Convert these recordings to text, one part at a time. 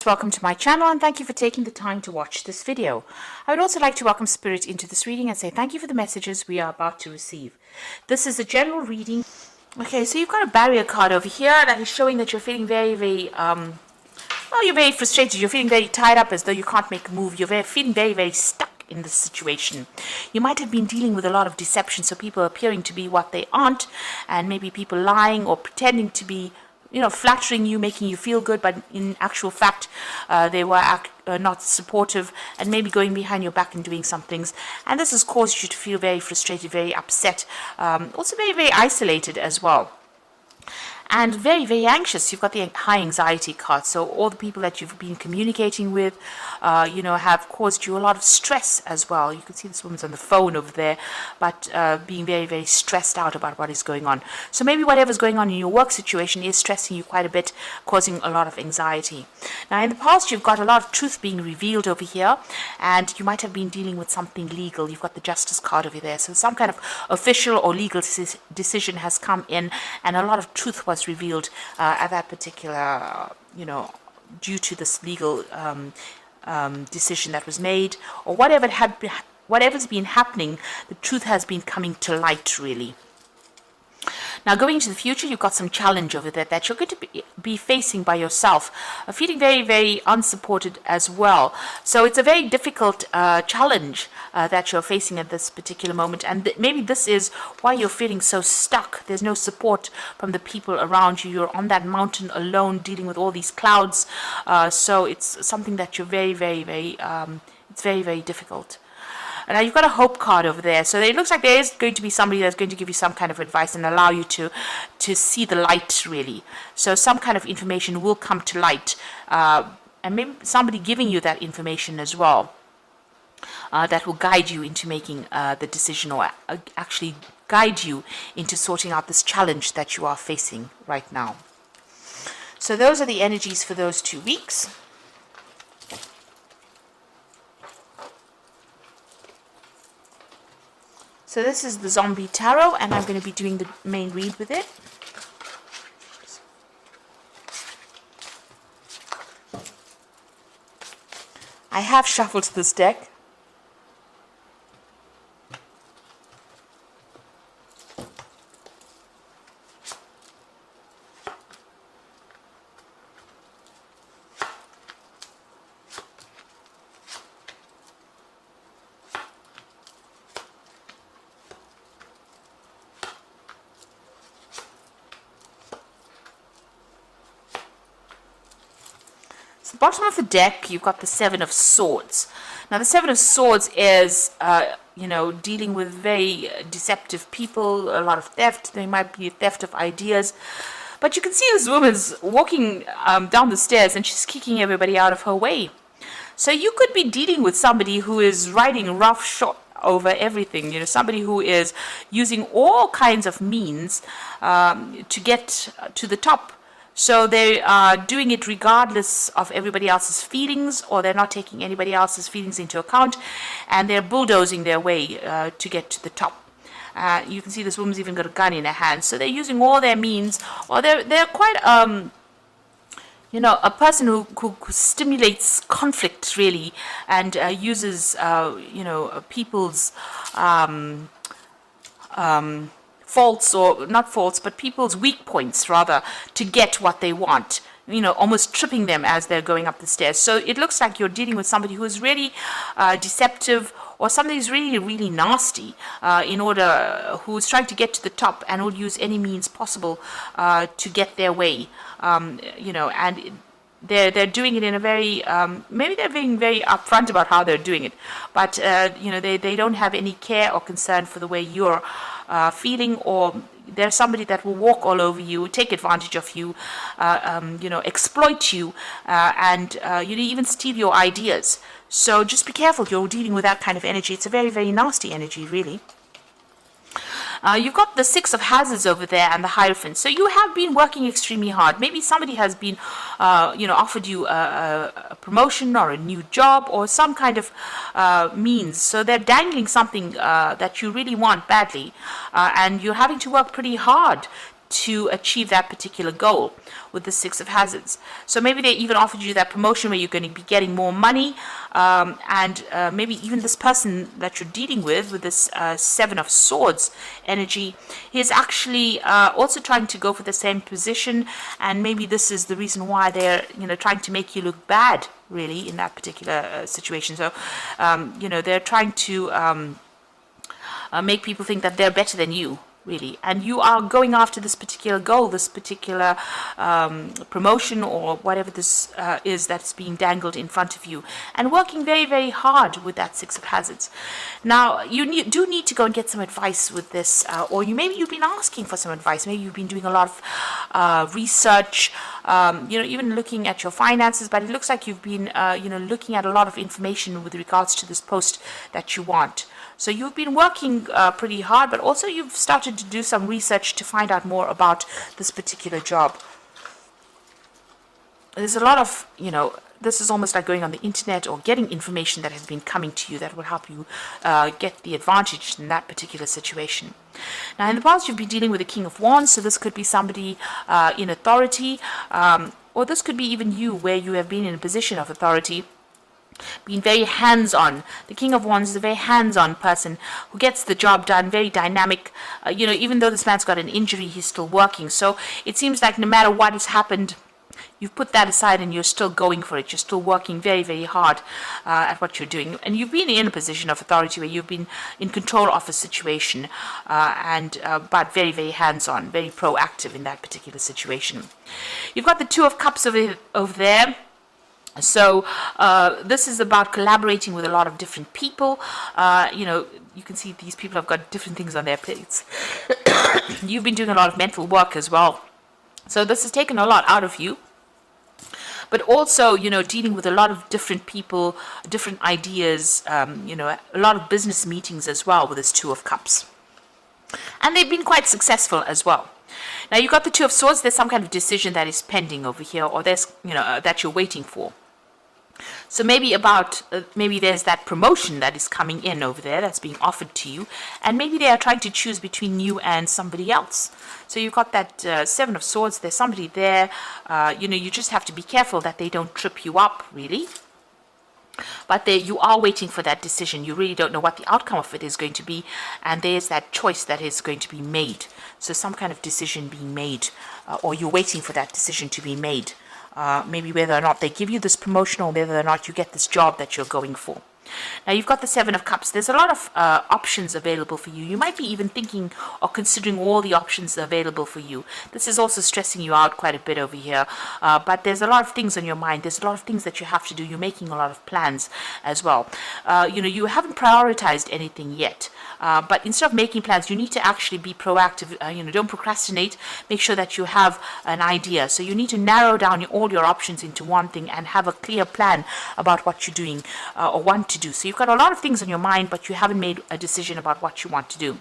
Welcome to my channel and thank you for taking the time to watch this video. I would also like to welcome Spirit into this reading and say thank you for the messages we are about to receive. This is a general reading. Okay, so you've got a barrier card over here that is showing that you're feeling very, you're very frustrated. You're feeling very tied up as though you can't make a move. You're feeling very stuck in this situation. You might have been dealing with a lot of deception, so people appearing to be what they aren't, and maybe people lying or pretending to be flattering you, making you feel good, but in actual fact, they were not supportive and maybe going behind your back and doing some things. And this has caused you to feel very frustrated, very upset, also very isolated as well. And very anxious. You've got the high anxiety card. So all the people that you've been communicating with, have caused you a lot of stress as well. You can see this woman's on the phone over there, but being very stressed out about what is going on. So maybe whatever's going on in your work situation is stressing you quite a bit, causing a lot of anxiety. Now, in the past, you've got a lot of truth being revealed over here, and you might have been dealing with something legal. You've got the Justice card over there. So some kind of official or legal decision has come in, and a lot of truth was revealed at that particular, due to this legal decision that was made, or whatever's been happening, the truth has been coming to light, really. Now, going into the future, you've got some challenge over there that you're going to be facing by yourself, feeling very unsupported as well. So it's a very difficult challenge that you're facing at this particular moment. And maybe this is why you're feeling so stuck. There's no support from the people around you. You're on that mountain alone, dealing with all these clouds. So it's something that you're it's very difficult. And now you've got a hope card over there. So it looks like there is going to be somebody that's going to give you some kind of advice and allow you to see the light, really. So some kind of information will come to light. And maybe somebody giving you that information as well. That will guide you into making the decision, or actually guide you into sorting out this challenge that you are facing right now. So those are the energies for those 2 weeks. So this is the Zombie Tarot, and I'm going to be doing the main read with it. I have shuffled this deck. Bottom of the deck, you've got the Seven of Swords. Now, the Seven of Swords is, dealing with very deceptive people, a lot of theft. There might be a theft of ideas. But you can see this woman's walking down the stairs and she's kicking everybody out of her way. So you could be dealing with somebody who is riding roughshod over everything, somebody who is using all kinds of means to get to the top. So they are doing it regardless of everybody else's feelings, or they're not taking anybody else's feelings into account, and they're bulldozing their way to get to the top. You can see this woman's even got a gun in her hand. So they're using all their means, or they're quite, a person who stimulates conflict, really, and uses, people's faults, or not faults, but people's weak points, rather, to get what they want, almost tripping them as they're going up the stairs. So it looks like you're dealing with somebody who is really deceptive, or somebody who's really nasty, who's trying to get to the top and will use any means possible to get their way, and they're doing it in a very, maybe they're being very upfront about how they're doing it, but, they don't have any care or concern for the way you're feeling, or there's somebody that will walk all over you, take advantage of you, exploit you, and even steal your ideas. So just be careful. You're dealing with that kind of energy. It's a very nasty energy, really. You've got the Six of Hazards over there and the Hierophant. So you have been working extremely hard. Maybe somebody has been, offered you a promotion or a new job or some kind of means. So they're dangling something that you really want badly, and you're having to work pretty hard to achieve that particular goal with the Six of Hazards. So maybe they even offered you that promotion where you're going to be getting more money, and maybe even this person that you're dealing with this Seven of Swords energy, is actually also trying to go for the same position, and maybe this is the reason why they're trying to make you look bad, really, in that particular situation. So they're trying to make people think that they're better than you, really, and you are going after this particular goal, this particular promotion, or whatever this is that's being dangled in front of you, and working very, very hard with that Six of Hazards. Now, you do need to go and get some advice with this, or maybe you've been asking for some advice. Maybe you've been doing a lot of research, even looking at your finances, but it looks like you've been, looking at a lot of information with regards to this post that you want. So you've been working pretty hard, but also you've started to do some research to find out more about this particular job. There's a lot of, this is almost like going on the internet or getting information that has been coming to you that will help you get the advantage in that particular situation. Now, in the past, you've been dealing with the King of Wands, so this could be somebody in authority, or this could be even you, where you have been in a position of authority, being very hands-on. The King of Wands is a very hands-on person who gets the job done, very dynamic. Even though this man's got an injury, he's still working. So it seems like no matter what has happened, you've put that aside and you're still going for it. You're still working very, very hard at what you're doing. And you've been in a position of authority where you've been in control of a situation, but very, very hands-on, very proactive in that particular situation. You've got the Two of Cups over there. So this is about collaborating with a lot of different people. You can see these people have got different things on their plates. You've been doing a lot of mental work as well. So this has taken a lot out of you. But also, dealing with a lot of different people, different ideas, a lot of business meetings as well with this Two of Cups. And they've been quite successful as well. Now, you've got the Two of Swords. There's some kind of decision that is pending over here, or there's, that you're waiting for. So maybe there's that promotion that is coming in over there that's being offered to you, and maybe they are trying to choose between you and somebody else. So you've got that Seven of Swords. There's somebody there. You just have to be careful that they don't trip you up, really. But you are waiting for that decision. You really don't know what the outcome of it is going to be, and there's that choice that is going to be made. So some kind of decision being made, or you're waiting for that decision to be made. Maybe whether or not they give you this promotion, or whether or not you get this job that you're going for. Now, you've got the Seven of Cups. There's a lot of options available for you. You might be even thinking or considering all the options available for you. This is also stressing you out quite a bit over here. But there's a lot of things on your mind. There's a lot of things that you have to do. You're making a lot of plans as well. You haven't prioritized anything yet. But instead of making plans, you need to actually be proactive. Don't procrastinate. Make sure that you have an idea. So you need to narrow down all your options into one thing and have a clear plan about what you're doing or want to do. So you've got a lot of things on your mind, but you haven't made a decision about what you want to do.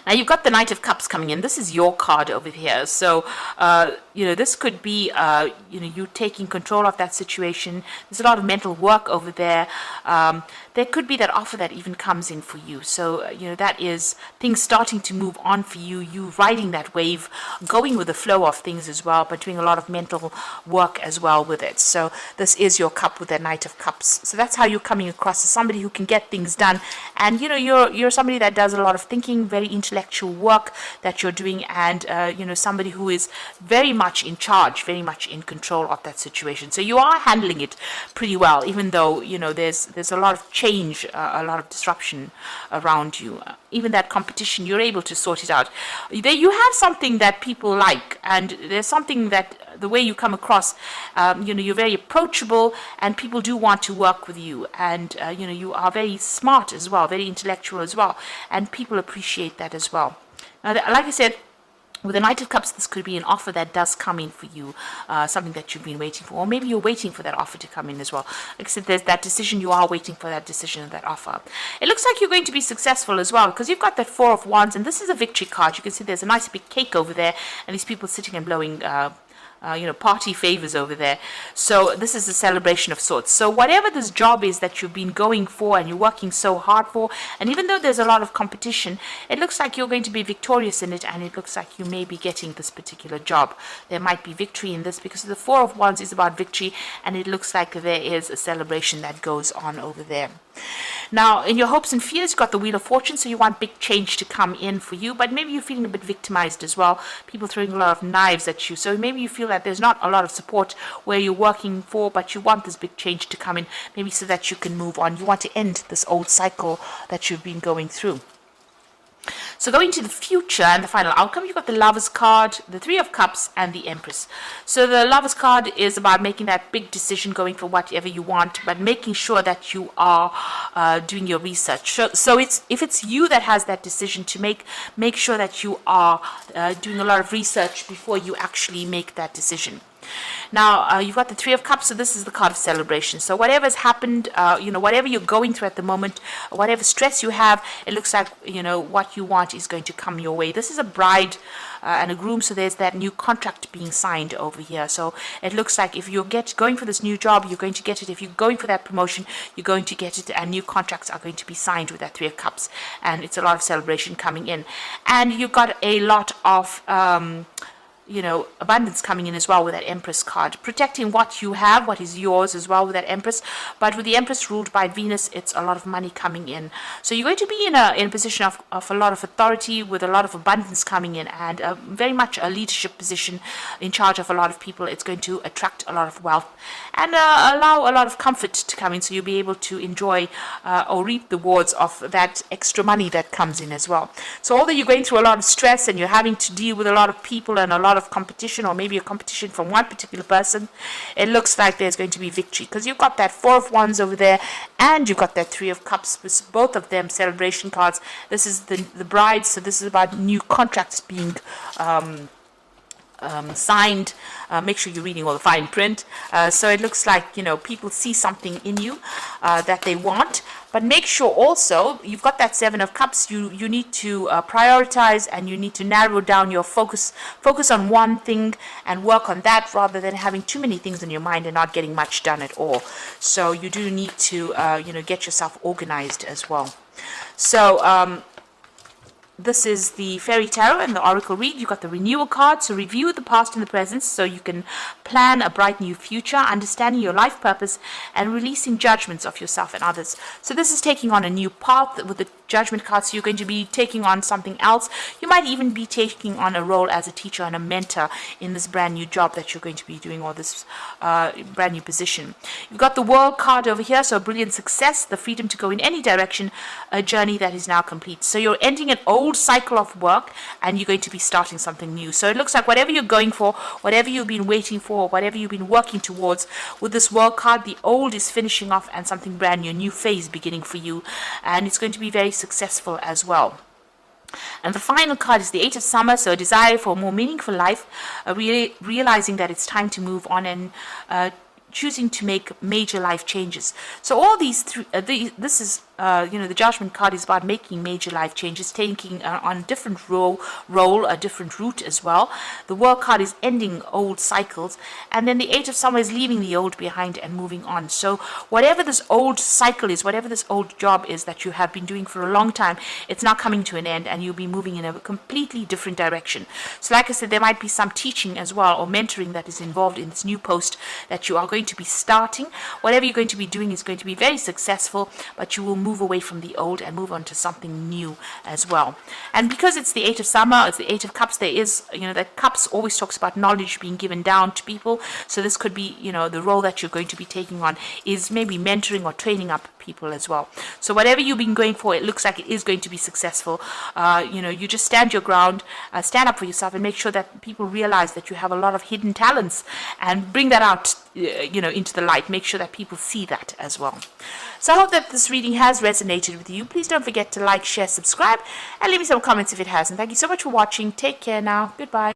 Now, you've got the Knight of Cups coming in. This is your card over here. So, this could be, you taking control of that situation. There's a lot of mental work over there. There could be that offer that even comes in for you. So, that is things starting to move on for you. You riding that wave, going with the flow of things as well, but doing a lot of mental work as well with it. So, this is your cup with the Knight of Cups. So, that's how you're coming across as somebody who can get things done. And, you're somebody that does a lot of thinking, very intellectual work that you're doing, and somebody who is very much in charge, very much in control of that situation. So you are handling it pretty well, even though there's a lot of change, a lot of disruption around you. Even that competition, you're able to sort it out. You have something that people like, and there's something that the way you come across, you're very approachable, and people do want to work with you, and you are very smart as well, very intellectual as well, and people appreciate that as well. Now, like I said, with the Knight of Cups, this could be an offer that does come in for you, something that you've been waiting for, or maybe you're waiting for that offer to come in as well. Like I said, there's that decision. You are waiting for that decision and that offer. It looks like you're going to be successful as well, because you've got that Four of Wands, and this is a victory card. You can see there's a nice big cake over there, and these people sitting and blowing party favors over there. So this is a celebration of sorts. So whatever this job is that you've been going for and you're working so hard for, and even though there's a lot of competition, it looks like you're going to be victorious in it, and it looks like you may be getting this particular job. There might be victory in this because the Four of Wands is about victory, and it looks like there is a celebration that goes on over there. Now, in your hopes and fears, you've got the Wheel of Fortune, so you want big change to come in for you, but maybe you're feeling a bit victimized as well. People throwing a lot of knives at you, so maybe you feel that there's not a lot of support where you're working for, but you want this big change to come in, maybe so that you can move on. You want to end this old cycle that you've been going through. So going to the future and the final outcome, you've got the Lovers card, the Three of Cups, and the Empress. So the Lovers card is about making that big decision, going for whatever you want, but making sure that you are doing your research. So if it's you that has that decision to make sure that you are doing a lot of research before you actually make that decision. Now, you've got the Three of Cups, so this is the card of celebration. So whatever's happened, whatever you're going through at the moment, whatever stress you have, it looks like, what you want is going to come your way. This is a bride and a groom, so there's that new contract being signed over here. So it looks like if you're going for this new job, you're going to get it. If you're going for that promotion, you're going to get it, and new contracts are going to be signed with that Three of Cups. And it's a lot of celebration coming in. And you've got a lot of abundance coming in as well with that Empress card, protecting what you have, what is yours as well with that Empress. But with the Empress ruled by Venus, it's a lot of money coming in. So you're going to be in a position of a lot of authority, with a lot of abundance coming in, and very much a leadership position in charge of a lot of people. It's going to attract a lot of wealth and allow a lot of comfort to come in, so you'll be able to enjoy or reap the rewards of that extra money that comes in as well. So although you're going through a lot of stress and you're having to deal with a lot of people and a lot of competition, or maybe a competition from one particular person, it looks like there's going to be victory, because you've got that Four of Wands over there, and you've got that Three of Cups, with both of them celebration cards. This is the bride, so this is about new contracts being signed. Make sure you're reading all the fine print. So it looks like, people see something in you that they want. But make sure also, you've got that Seven of Cups, you need to prioritize, and you need to narrow down your focus on one thing and work on that, rather than having too many things in your mind and not getting much done at all. So you do need to, get yourself organized as well. So, this is the Fairy Tarot and the Oracle read. You've got the Renewal card, so review the past and the present so you can plan a bright new future, understanding your life purpose, and releasing judgments of yourself and others. So this is taking on a new path with the Judgment card, so you're going to be taking on something else. You might even be taking on a role as a teacher and a mentor in this brand new job that you're going to be doing, or this brand new position. You've got the World card over here, so brilliant success, the freedom to go in any direction, a journey that is now complete. So you're ending an old cycle of work, and you're going to be starting something new. So it looks like whatever you're going for, whatever you've been waiting for, whatever you've been working towards, with this World card, the old is finishing off and something brand new, a new phase beginning for you, and it's going to be very successful as well. And the final card is the Eight of Summer, so a desire for a more meaningful life, realizing that it's time to move on, and choosing to make major life changes. So all these three, this is the Judgment card is about making major life changes, taking on a different role, a different route as well. The World card is ending old cycles, and then the Eight of Summer is leaving the old behind and moving on. So whatever this old cycle is, whatever this old job is that you have been doing for a long time, it's now coming to an end, and you'll be moving in a completely different direction. So like I said, there might be some teaching as well, or mentoring, that is involved in this new post that you are going to be starting. Whatever you're going to be doing is going to be very successful, but you will move away from the old and move on to something new as well. And because it's the Eight of Summer, it's the Eight of Cups, there is, the Cups always talks about knowledge being given down to people. So this could be, the role that you're going to be taking on is maybe mentoring or training up people as well. So whatever you've been going for, it looks like it is going to be successful. You just stand your ground, stand up for yourself, and make sure that people realize that you have a lot of hidden talents, and bring that out, into the light. Make sure that people see that as well. So I hope that this reading has resonated with you. Please don't forget to like, share, subscribe, and leave me some comments if it hasn't. Thank you so much for watching. Take care now. Goodbye.